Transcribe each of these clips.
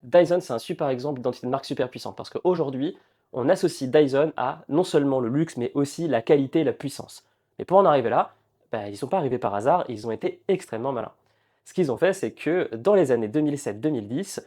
Dyson, c'est un super exemple d'identité de marque super puissante parce qu'aujourd'hui, on associe Dyson à non seulement le luxe, mais aussi la qualité et la puissance. Mais pour en arriver là, bah, ils ne sont pas arrivés par hasard, ils ont été extrêmement malins. Ce qu'ils ont fait, c'est que dans les années 2007-2010,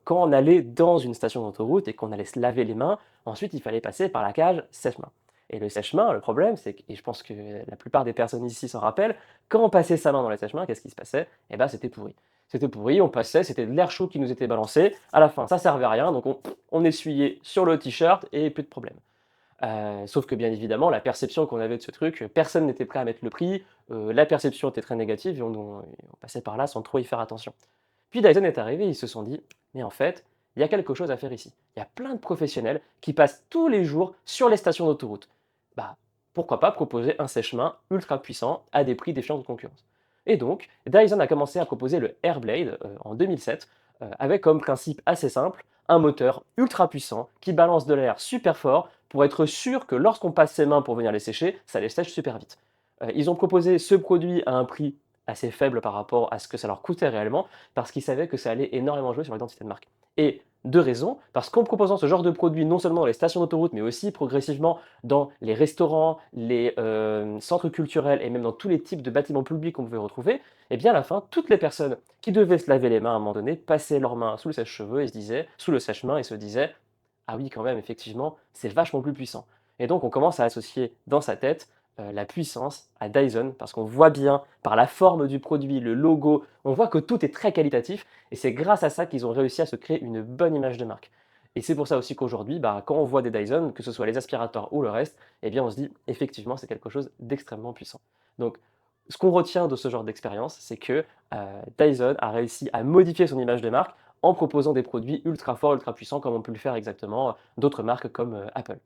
quand on allait dans une station d'autoroute et qu'on allait se laver les mains, ensuite il fallait passer par la cage sèche-main. Et le sèche-main, le problème, c'est que, et je pense que la plupart des personnes ici s'en rappellent, quand on passait sa main dans le sèche-main, qu'est-ce qui se passait? Eh ben, c'était pourri. C'était pourri, on passait, c'était de l'air chaud qui nous était balancé. À la fin, ça servait à rien, donc on essuyait sur le t-shirt et plus de problème. Sauf que bien évidemment, la perception qu'on avait de ce truc, personne n'était prêt à mettre le prix, la perception était très négative et on passait par là sans trop y faire attention. Puis Dyson est arrivé, ils se sont dit: «Mais en fait, il y a quelque chose à faire ici. Il y a plein de professionnels qui passent tous les jours sur les stations d'autoroute. Bah, pourquoi pas proposer un sèche-main ultra puissant à des prix défiant toute concurrence?» Et donc, Dyson a commencé à proposer le Airblade, en 2007, avec comme principe assez simple, un moteur ultra puissant qui balance de l'air super fort pour être sûr que lorsqu'on passe ses mains pour venir les sécher, ça les sèche super vite. Ils ont proposé ce produit à un prix assez faible par rapport à ce que ça leur coûtait réellement, parce qu'ils savaient que ça allait énormément jouer sur l'identité de marque. Et 2 raisons, parce qu'en proposant ce genre de produit, non seulement dans les stations d'autoroute, mais aussi progressivement dans les restaurants, les centres culturels et même dans tous les types de bâtiments publics qu'on pouvait retrouver, et bien à la fin, toutes les personnes qui devaient se laver les mains à un moment donné passaient leurs mains sous le sèche-cheveux et se disaient, sous le sèche-main et se disaient: «Ah oui quand même, effectivement, c'est vachement plus puissant». Et donc on commence à associer dans sa tête la puissance à Dyson, parce qu'on voit bien par la forme du produit, le logo, on voit que tout est très qualitatif et c'est grâce à ça qu'ils ont réussi à se créer une bonne image de marque. Et c'est pour ça aussi qu'aujourd'hui, bah, quand on voit des Dyson, que ce soit les aspirateurs ou le reste, eh bien on se dit effectivement c'est quelque chose d'extrêmement puissant. Donc ce qu'on retient de ce genre d'expérience, c'est que Dyson a réussi à modifier son image de marque en proposant des produits ultra forts, ultra puissants, comme on peut le faire exactement d'autres marques comme Apple.